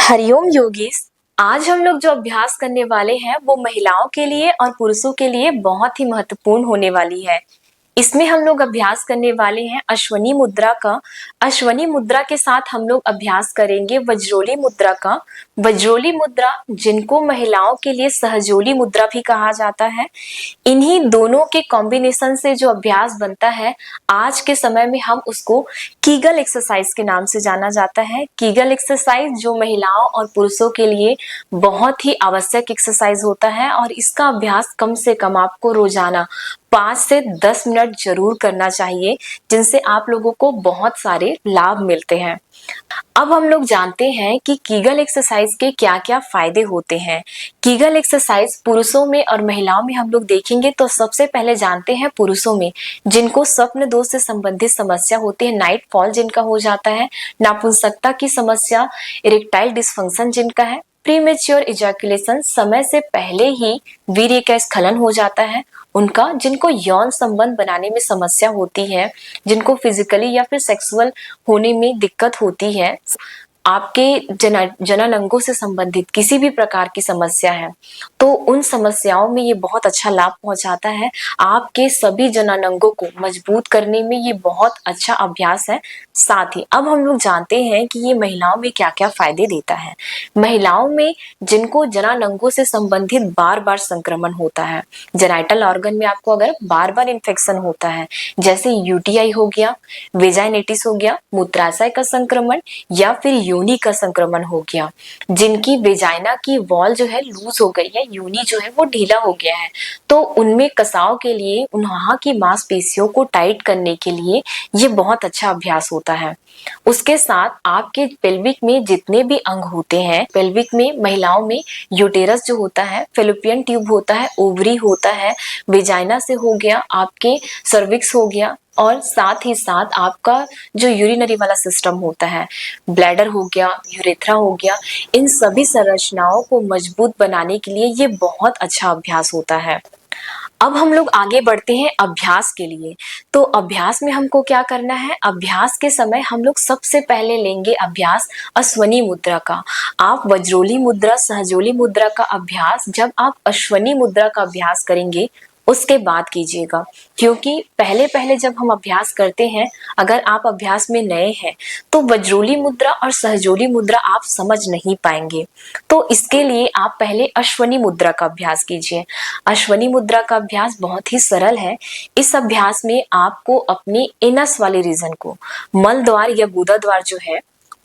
हरिओम योगीस। आज हम लोग जो अभ्यास करने वाले हैं वो महिलाओं के लिए और पुरुषों के लिए बहुत ही महत्वपूर्ण होने वाली है। इसमें हम लोग अभ्यास करने वाले हैं अश्वनी मुद्रा का। अश्वनी मुद्रा के साथ हम लोग अभ्यास करेंगे वज्रोली मुद्रा का। वज्रोली मुद्रा, जिनको महिलाओं के लिए सहजोली मुद्रा भी कहा जाता है, इन्हीं दोनों के कॉम्बिनेशन से जो अभ्यास बनता है, आज के समय में हम उसको कीगल एक्सरसाइज के नाम से जाना जाता है। कीगल एक्सरसाइज जो महिलाओं और पुरुषों के लिए बहुत ही आवश्यक एक्सरसाइज होता है और इसका अभ्यास कम से कम आपको रोजाना 5 से 10 मिनट जरूर करना चाहिए, जिनसे आप लोगों को बहुत सारे लाभ मिलते हैं। अब हम लोग जानते हैं कि कीगल एक्सरसाइज के क्या क्या फायदे होते हैं। कीगल एक्सरसाइज पुरुषों में और महिलाओं में हम लोग देखेंगे तो सबसे पहले जानते हैं पुरुषों में, जिनको स्वप्न दोष से संबंधित समस्या होती है, नाइट फॉल जिनका हो जाता है, नापुंसकता की समस्या, इरेक्टाइल डिसफंक्शन जिनका है, प्रीमेच्योर इजैकुलेशन, समय से पहले ही वीर्य का स्खलन हो जाता है उनका, जिनको यौन संबंध बनाने में समस्या होती है, जिनको फिजिकली या फिर सेक्सुअल होने में दिक्कत होती है, आपके जनन अंगों से संबंधित किसी भी प्रकार की समस्या है तो उन समस्याओं में ये बहुत अच्छा लाभ पहुंचाता है। आपके सभी जनन अंगों को मजबूत करने में ये बहुत अच्छा अभ्यास है। साथ ही अब हम लोग जानते हैं कि ये महिलाओं में क्या क्या फायदे देता है। महिलाओं में जिनको जनन अंगों से संबंधित बार बार संक्रमण होता है, जेनाइटल ऑर्गन में आपको अगर बार बार इन्फेक्शन होता है, जैसे यूटीआई हो गया, वेजाइनेटिस हो गया, मूत्राशय का संक्रमण या फिर योनि का संक्रमण हो गया, जिनकी वेजाइना की वॉल जो है लूज हो गई है, योनि जो है वो ढीला हो गया है, तो उनमें कसाव के लिए, वहां की मांसपेशियों को टाइट करने के लिए ये बहुत अच्छा अभ्यास होता है। उसके साथ आपके पेल्विक में जितने भी अंग होते हैं, पेल्विक में महिलाओं में यूटेरस जो होता है, फेलोपियन ट्यूब होता है, ओवरी होता है, वेजाइना से हो गया, आपके सर्विक्स हो गया, और साथ ही साथ आपका जो यूरिनरी वाला सिस्टम होता है, ब्लैडर हो गया, यूरेथ्रा हो गया, इन सभी संरचनाओं को मजबूत बनाने के लिए ये बहुत अच्छा अभ्यास होता है। अब हम लोग आगे बढ़ते हैं अभ्यास के लिए। तो अभ्यास में हमको क्या करना है, अभ्यास के समय हम लोग सबसे पहले लेंगे अभ्यास अश्वनी मुद्रा का। आप वज्रोली मुद्रा, सहजोली मुद्रा का अभ्यास जब आप अश्वनी मुद्रा का अभ्यास करेंगे उसके बाद कीजिएगा, क्योंकि पहले पहले जब हम अभ्यास करते हैं, अगर आप अभ्यास में नए हैं तो वज्रोली मुद्रा और सहजोली मुद्रा आप समझ नहीं पाएंगे। तो इसके लिए आप पहले अश्वनी मुद्रा का अभ्यास कीजिए। अश्वनी मुद्रा का अभ्यास बहुत ही सरल है। इस अभ्यास में आपको अपने एनस वाले रीजन को, मल द्वार या गुदा द्वार जो है,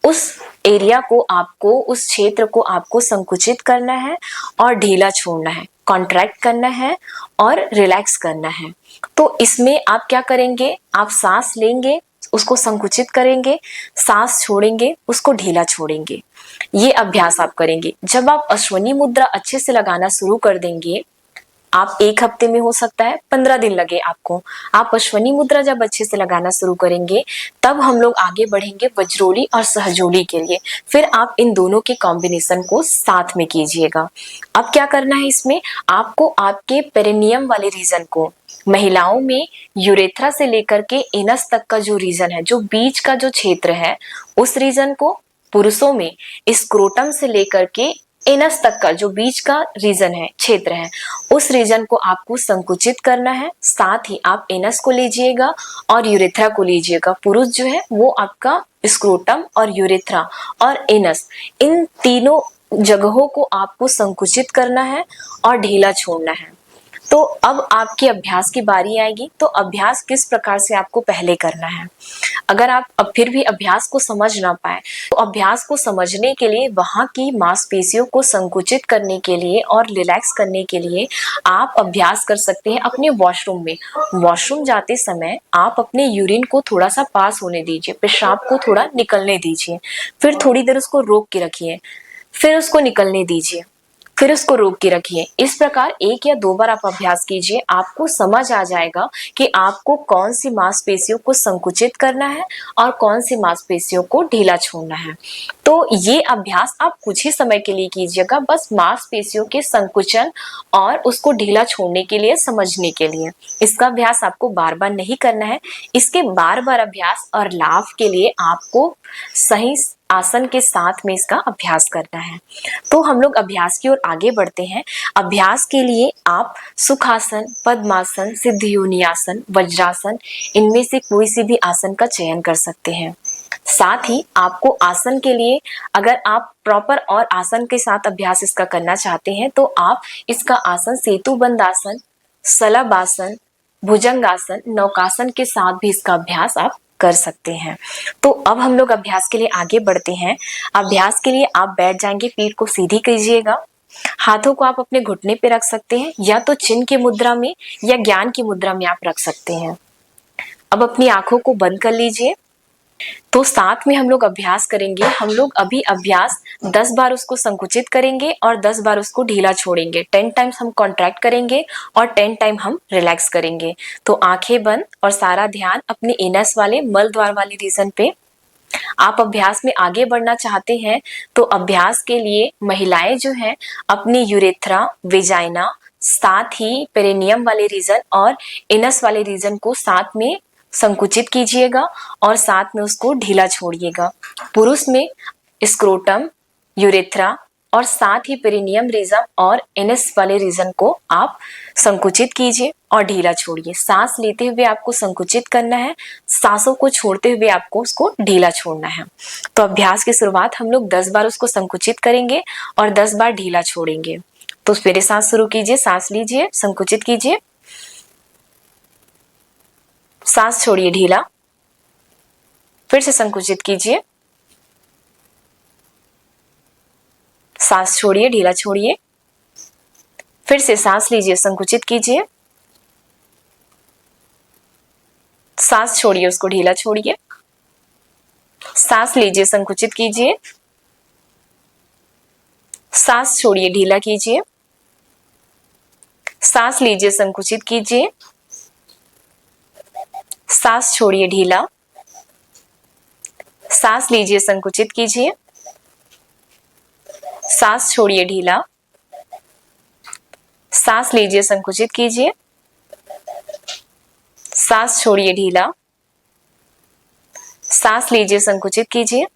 उस एरिया को आपको, उस क्षेत्र को आपको संकुचित करना है और ढीला छोड़ना है, कॉन्ट्रैक्ट करना है और रिलैक्स करना है। तो इसमें आप क्या करेंगे, आप सांस लेंगे, उसको संकुचित करेंगे, सांस छोड़ेंगे, उसको ढीला छोड़ेंगे। ये अभ्यास आप करेंगे। जब आप अश्वनी मुद्रा अच्छे से लगाना शुरू कर देंगे, आप 1 हफ्ते में, हो सकता है 15 दिन लगे आपको, आप अश्वनी मुद्रा जब अच्छे से लगाना शुरू करेंगे तब हम लोग आगे बढ़ेंगे वज्रोली और सहजोली के लिए। फिर आप इन दोनों के कॉम्बिनेशन को साथ में कीजिएगा। अब क्या करना है, इसमें आपको आपके पेरिनियम वाले रीजन को, महिलाओं में यूरेथ्रा से लेकर के एनस तक का जो रीजन है, जो बीच का जो क्षेत्र है, उस रीजन को, पुरुषों में स्क्रोटम से लेकर के एनस तक का जो बीच का रीजन है, क्षेत्र है, उस रीजन को आपको संकुचित करना है। साथ ही आप एनस को लीजिएगा और यूरेथ्रा को लीजिएगा। पुरुष जो है वो आपका स्क्रोटम और यूरेथ्रा और एनस, इन तीनों जगहों को आपको संकुचित करना है और ढीला छोड़ना है। तो अब आपकी अभ्यास की बारी आएगी। तो अभ्यास किस प्रकार से आपको पहले करना है। अगर आप अब फिर भी अभ्यास को समझ ना पाए तो अभ्यास को समझने के लिए, वहां की मांसपेशियों को संकुचित करने के लिए और रिलैक्स करने के लिए आप अभ्यास कर सकते हैं अपने वॉशरूम में। वॉशरूम जाते समय आप अपने यूरिन को थोड़ा सा पास होने दीजिए, पेशाब को थोड़ा निकलने दीजिए, फिर थोड़ी देर उसको रोक के रखिए, फिर उसको निकलने दीजिए, फिर उसको रोक के रखिए। इस प्रकार 1 या 2 बार आप अभ्यास कीजिए, आपको समझ आ जाएगा कि आपको कौन सी मांसपेशियों को संकुचित करना है और कौन सी मांसपेशियों को ढीला छोड़ना है। तो ये अभ्यास आप कुछ ही समय के लिए कीजिएगा, बस मांसपेशियों के संकुचन और उसको ढीला छोड़ने के लिए, समझने के लिए। इसका अभ्यास आपको बार बार नहीं करना है। इसके बार बार अभ्यास और लाभ के लिए आपको सही आसन के साथ में इसका अभ्यास करना है। तो हम लोग अभ्यास की ओर आगे बढ़ते हैं। अभ्यास के लिए आप सुखासन, पद्मासन, सिद्ध योनि आसन, वज्रासन, इनमें से कोई सी भी आसन का चयन कर सकते हैं। साथ ही आपको आसन के लिए, अगर आप प्रॉपर और आसन के साथ अभ्यास इसका करना चाहते हैं तो आप इसका आसन सेतुबंध आसन, शलभ आसन, भुजंगासन, नौकासन के साथ भी इसका अभ्यास आप कर सकते हैं। तो अब हम लोग अभ्यास के लिए आगे बढ़ते हैं। अभ्यास के लिए आप बैठ जाएंगे, पीठ को सीधी कीजिएगा, हाथों को आप अपने घुटने पे रख सकते हैं, या तो चिन्ह की मुद्रा में या ज्ञान की मुद्रा में आप रख सकते हैं। अब अपनी आंखों को बंद कर लीजिए। तो साथ में हम लोग अभ्यास करेंगे। हम लोग अभी अभ्यास 10 बार उसको संकुचित करेंगे और 10 बार उसको ढीला छोड़ेंगे। 10 टाइम्स हम कॉन्ट्रैक्ट करेंगे और 10 टाइम हम रिलैक्स करेंगे। तो आंखें बंद और सारा ध्यान अपने एनस वाले मल द्वार वाले रीजन पे। आप अभ्यास में आगे बढ़ना चाहते हैं तो अभ्यास के लिए महिलाएं जो हैं अपनी यूरेथ्रा, वेजाइना, साथ ही पेरिनियम वाले रीजन और एनस वाले रीजन को साथ में संकुचित कीजिएगा और साथ में उसको ढीला छोड़िएगा। पुरुष में स्क्रोटम, यूरेथ्रा और साथ ही पेरिनियम रीजन और एनस वाले रीजन को आप संकुचित कीजिए और ढीला छोड़िए। सांस लेते हुए आपको संकुचित करना है, सांसों को छोड़ते हुए आपको उसको ढीला छोड़ना है। तो अभ्यास की शुरुआत हम लोग 10 बार उसको संकुचित करेंगे और 10 बार ढीला छोड़ेंगे। तो मेरे साथ शुरू कीजिए। सांस लीजिए, संकुचित कीजिए, सांस छोड़िए ढीला, फिर से संकुचित कीजिए, सांस छोड़िए ढीला छोड़िए, फिर से सांस लीजिए, संकुचित कीजिए, सांस छोड़िए, उसको ढीला छोड़िए, सांस लीजिए, संकुचित कीजिए, सांस छोड़िए ढीला कीजिए, सांस लीजिए, संकुचित कीजिए, सांस छोड़िए ढीला, सांस लीजिए, संकुचित कीजिए, सांस छोड़िए ढीला, सांस लीजिए, संकुचित कीजिए, सांस छोड़िए ढीला, सांस लीजिए, संकुचित कीजिए,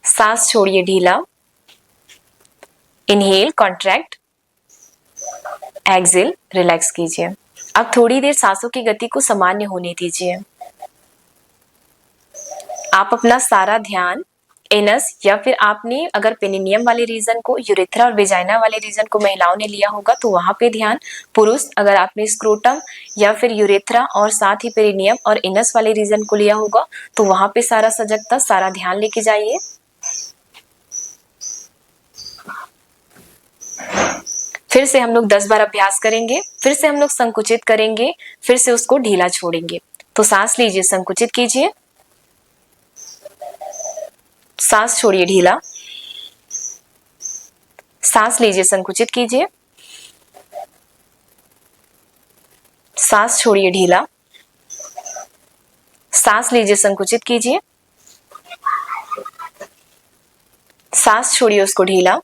सांस छोड़िए ढीला। इनहेल, कॉन्ट्रैक्ट, एक्सेल, रिलैक्स कीजिए। अब थोड़ी देर सांसों की गति को सामान्य होने दीजिए। आप अपना सारा ध्यान एनस या फिर आपने अगर पेनिनियम वाले रीजन को, यूरेथ्रा और वेजाइना वाले रीजन को महिलाओं ने लिया होगा तो वहां पे ध्यान, पुरुष अगर आपने स्क्रोटम या फिर यूरेथ्रा और साथ ही पेरिनियम और एनस वाले रीजन को लिया होगा तो वहां पे सारा सजगता, सारा ध्यान लेके जाइए। फिर से हम लोग 10 बार अभ्यास करेंगे, फिर से हम लोग संकुचित करेंगे, फिर से उसको ढीला छोड़ेंगे। तो सांस लीजिए, संकुचित कीजिए, सांस छोड़िए ढीला, सांस लीजिए, संकुचित कीजिए, सांस छोड़िए ढीला, सांस लीजिए, संकुचित कीजिए, सांस छोड़िए उसको ढीला,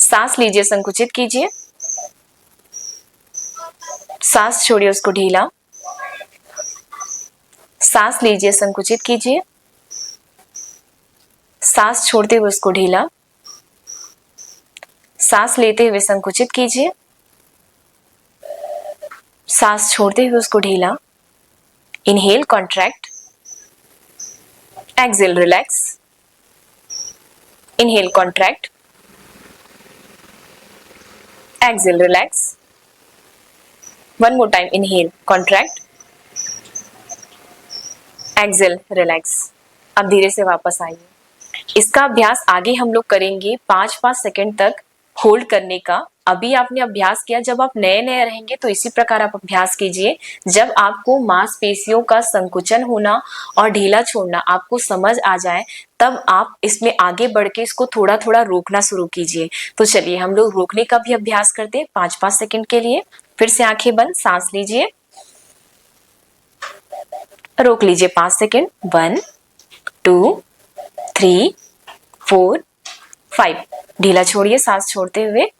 सांस लीजिए, संकुचित कीजिए, सांस छोड़िए उसको ढीला, सांस लीजिए, संकुचित कीजिए, सांस छोड़ते हुए उसको ढीला, सांस लेते हुए संकुचित कीजिए, सांस छोड़ते हुए उसको ढीला। Inhale, contract, exhale, relax, inhale, contract, exhale, relax, one more time, inhale, contract, exhale, relax. अब धीरे से वापस आइए। इसका अभ्यास आगे हम लोग करेंगे 5-5 सेकंड तक होल्ड करने का। अभी आपने अभ्यास किया, जब आप नए नए रहेंगे तो इसी प्रकार आप अभ्यास कीजिए। जब आपको मांसपेशियों का संकुचन होना और ढीला छोड़ना आपको समझ आ जाए तब आप इसमें आगे बढ़ के इसको थोड़ा थोड़ा रोकना शुरू कीजिए। तो चलिए हम लोग रोकने का भी अभ्यास करते हैं 5-5 सेकंड के लिए। फिर से आंखें बंद, सांस लीजिए, रोक लीजिए 5 सेकंड। 1 2 3 4 5, ढीला छोड़िए सांस छोड़ते हुए।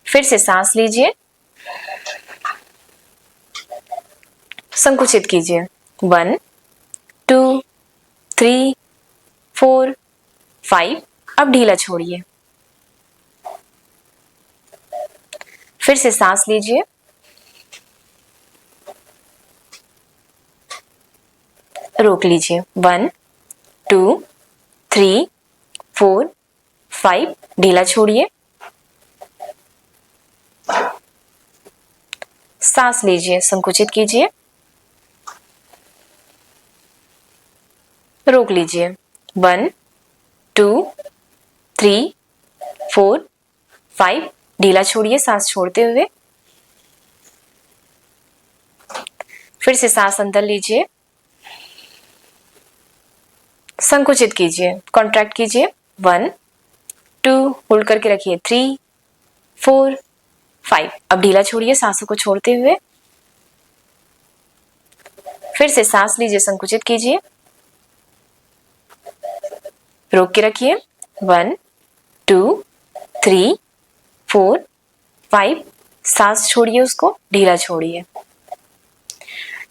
फिर से सांस लीजिए, संकुचित कीजिए, 1 2 3 4 5। अब ढीला छोड़िए। फिर से सांस लीजिए। रोक लीजिए। 1 2 3 4 5। ढीला छोड़िए। सांस लीजिए, संकुचित कीजिए। रोक लीजिए। 1 2 3 4 5। ढीला छोड़िए सांस छोड़ते हुए। फिर से सांस अंदर लीजिए, संकुचित कीजिए, कॉन्ट्रैक्ट कीजिए। 1 2 होल्ड करके रखिए। 3 4 5। अब ढीला छोड़िए सांसों को छोड़ते हुए। फिर से सांस लीजिए, संकुचित कीजिए, रोक के रखिए। 1 2 3 4 5। सांस छोड़िए, उसको ढीला छोड़िए।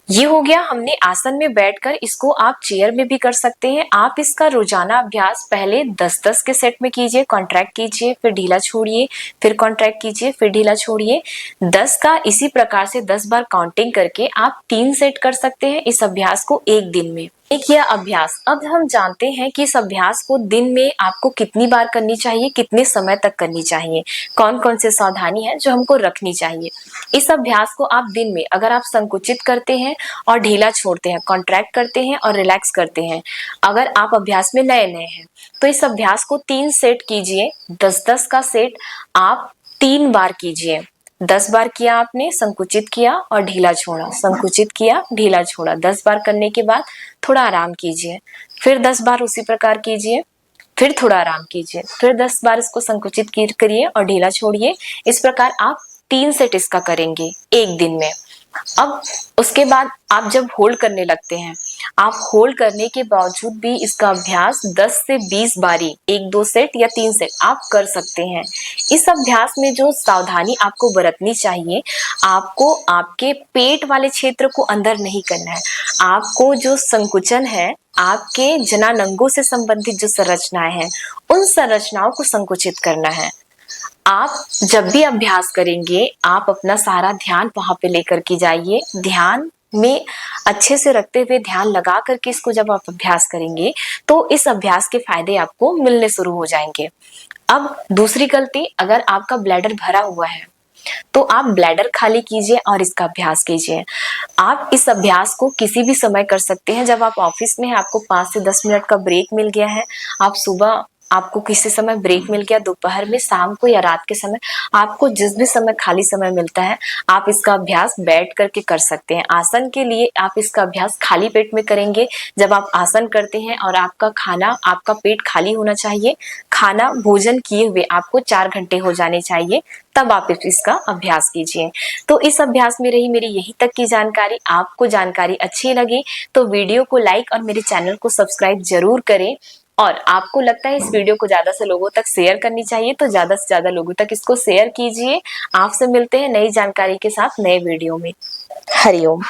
ये हो गया हमने आसन में बैठकर। इसको आप चेयर में भी कर सकते हैं। आप इसका रोजाना अभ्यास पहले 10-10 के सेट में कीजिए। कॉन्ट्रैक्ट कीजिए, फिर ढीला छोड़िए, फिर कॉन्ट्रैक्ट कीजिए, फिर ढीला छोड़िए। 10 का इसी प्रकार से 10 बार काउंटिंग करके आप 3 सेट कर सकते हैं इस अभ्यास को एक दिन में। एक यह अभ्यास। अब हम जानते हैं कि इस अभ्यास को दिन में आपको कितनी बार करनी चाहिए, कितने समय तक करनी चाहिए, कौन कौन से सावधानी है जो हमको रखनी चाहिए। इस अभ्यास को आप दिन में अगर आप संकुचित करते हैं और ढीला छोड़ते हैं, कॉन्ट्रैक्ट करते हैं और रिलैक्स करते हैं, अगर आप अभ्यास में नए नए हैं तो इस अभ्यास को 3 सेट कीजिए। 10-10 का सेट आप 3 बार कीजिए। 10 बार किया आपने, संकुचित किया और ढीला छोड़ा, संकुचित किया, ढीला छोड़ा। 10 बार करने के बाद थोड़ा आराम कीजिए, फिर 10 बार उसी प्रकार कीजिए, फिर थोड़ा आराम कीजिए, फिर 10 बार इसको संकुचित करिए और ढीला छोड़िए। इस प्रकार आप 3 सेट इसका करेंगे एक दिन में। अब उसके बाद आप जब होल्ड करने लगते हैं, आप होल्ड करने के बावजूद भी इसका अभ्यास 10 से 20 बारी, 1-2 सेट या 3 सेट आप कर सकते हैं। इस अभ्यास में जो सावधानी आपको बरतनी चाहिए, आपको आपके पेट वाले क्षेत्र को अंदर नहीं करना है। आपको जो संकुचन है, आपके जनानंगों से संबंधित जो संरचनाएं हैं, उन संरचनाओं को संकुचित करना है। आप जब भी अभ्यास करेंगे, आप अपना सारा ध्यान वहां पे लेकर के जाइए। ध्यान में अच्छे से रखते हुए, ध्यान लगा करके इसको जब आप अभ्यास करेंगे तो इस अभ्यास के फायदे आपको मिलने शुरू हो जाएंगे। अब दूसरी गलती, अगर आपका ब्लैडर भरा हुआ है तो आप ब्लैडर खाली कीजिए और इसका अभ्यास कीजिए। आप इस अभ्यास को किसी भी समय कर सकते हैं। जब आप ऑफिस में हैं, आपको 5 से 10 मिनट का ब्रेक मिल गया है, आप सुबह आपको किसी समय ब्रेक मिल गया, दोपहर में, शाम को या रात के समय, आपको जिस भी समय खाली समय मिलता है, आप इसका अभ्यास बैठ करके कर सकते हैं। आसन के लिए आप इसका अभ्यास खाली पेट में करेंगे। जब आप आसन करते हैं और आपका खाना, आपका पेट खाली होना चाहिए, खाना भोजन किए हुए आपको 4 घंटे हो जाने चाहिए, तब आप इसका अभ्यास कीजिए। तो इस अभ्यास में रही मेरी यही तक की जानकारी। आपको जानकारी अच्छी लगी तो वीडियो को लाइक और मेरे चैनल को सब्सक्राइब जरूर करें। और आपको लगता है इस वीडियो को ज्यादा से लोगों तक शेयर करनी चाहिए तो ज्यादा से ज्यादा लोगों तक इसको शेयर कीजिए। आपसे मिलते हैं नई जानकारी के साथ नए वीडियो में। हरिओम।